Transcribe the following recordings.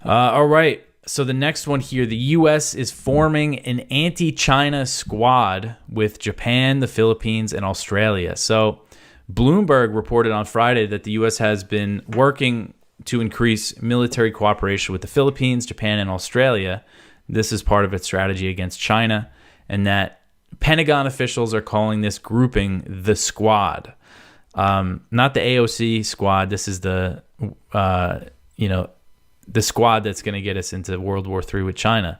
All right. So the next one here, the U.S. is forming an anti-China squad with Japan, the Philippines, and Australia. So Bloomberg reported on Friday that the U.S. has been working to increase military cooperation with the Philippines, Japan, and Australia. This is part of its strategy against China, and that Pentagon officials are calling this grouping the Squad. Not the AOC squad. This is the squad that's going to get us into World War III with China.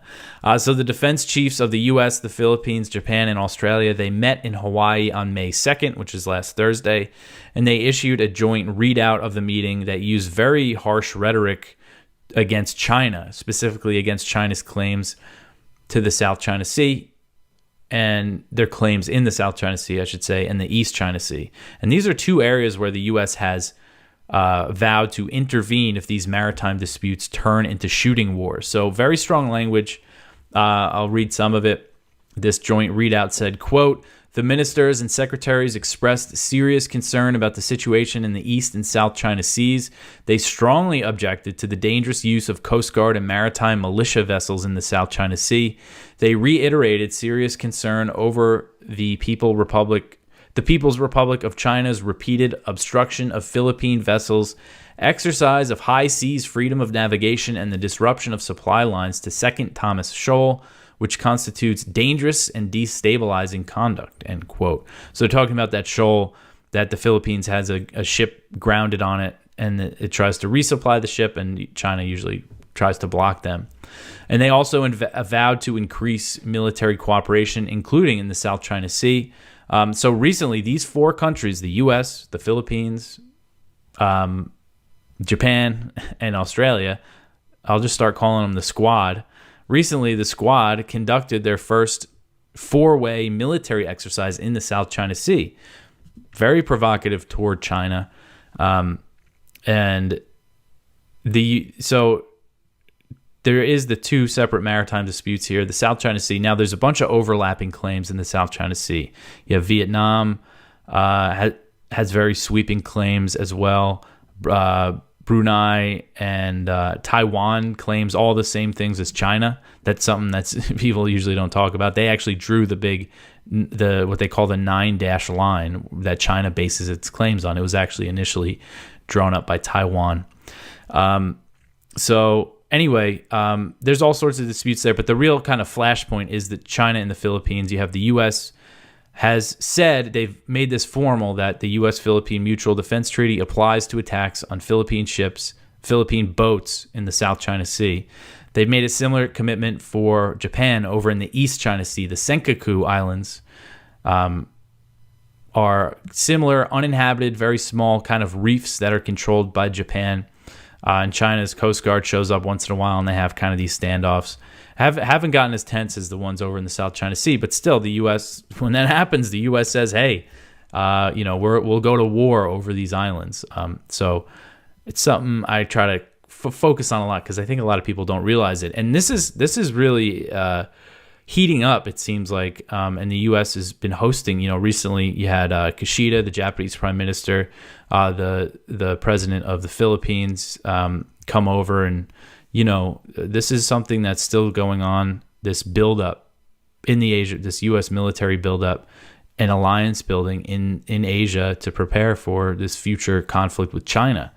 So the defense chiefs of the U.S., the Philippines, Japan, and Australia, they met in Hawaii on May 2nd, which is last Thursday, and they issued a joint readout of the meeting that used very harsh rhetoric against China, specifically against China's claims to the South China Sea and their claims in the South China Sea, I should say, and the East China Sea. And these are two areas where the U.S. has vowed to intervene if these maritime disputes turn into shooting wars. So very strong language. I'll read some of it. This joint readout said, quote, "The ministers and secretaries expressed serious concern about the situation in the East and South China Seas. They strongly objected to the dangerous use of Coast Guard and maritime militia vessels in the South China Sea. They reiterated serious concern over the People's Republic of China's repeated obstruction of Philippine vessels, exercise of high seas freedom of navigation, and the disruption of supply lines to Second Thomas Shoal, which constitutes dangerous and destabilizing conduct," end quote. So they're talking about that shoal that the Philippines has a ship grounded on it, and it tries to resupply the ship, and China usually tries to block them. And they also vowed to increase military cooperation, including in the South China Sea. So recently, these four countries, the U.S., the Philippines, Japan, and Australia, I'll just start calling them the Squad. Recently, the Squad conducted their first four-way military exercise in the South China Sea. Very provocative toward China. So there is the two separate maritime disputes here. The South China Sea. Now, there's a bunch of overlapping claims in the South China Sea. You have Vietnam has very sweeping claims as well. Brunei and Taiwan claims all the same things as China. That's something that's people usually don't talk about. They actually drew what they call the 9-dash line that China bases its claims on. It was actually initially drawn up by Taiwan. There's all sorts of disputes there, but the real kind of flashpoint is that China and the Philippines. You have the U.S. has said, they've made this formal, that the U.S.-Philippine Mutual Defense Treaty applies to attacks on Philippine ships, Philippine boats in the South China Sea. They've made a similar commitment for Japan over in the East China Sea. The Senkaku Islands are similar, uninhabited, very small kind of reefs that are controlled by Japan. And China's Coast Guard shows up once in a while, and they have kind of these standoffs. Haven't gotten as tense as the ones over in the South China Sea, but still, the U.S., when that happens, the U.S. says, "Hey, we'll go to war over these islands." So it's something I try to focus on a lot because I think a lot of people don't realize it. And this is really heating up. It seems like, and the U.S. has been hosting. Recently you had Kishida, the Japanese Prime Minister, the president of the Philippines, come over, and this is something that's still going on. This buildup in the Asia, this U.S. military buildup and alliance building in Asia to prepare for this future conflict with China.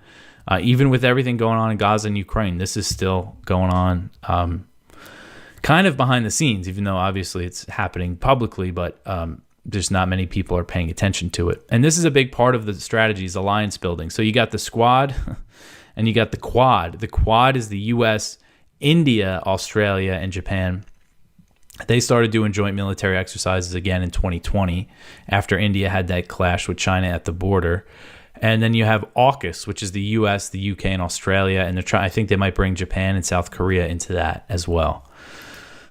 Even with everything going on in Gaza and Ukraine, this is still going on, kind of behind the scenes, even though obviously it's happening publicly, but just not many people are paying attention to it. And this is a big part of the strategy, is alliance building. So you got the Squad and you got the Quad. The Quad is the U.S., India, Australia, and Japan. They started doing joint military exercises again in 2020 after India had that clash with China at the border. And then you have AUKUS, which is the U.S., the U.K., and Australia, and I think they might bring Japan and South Korea into that as well.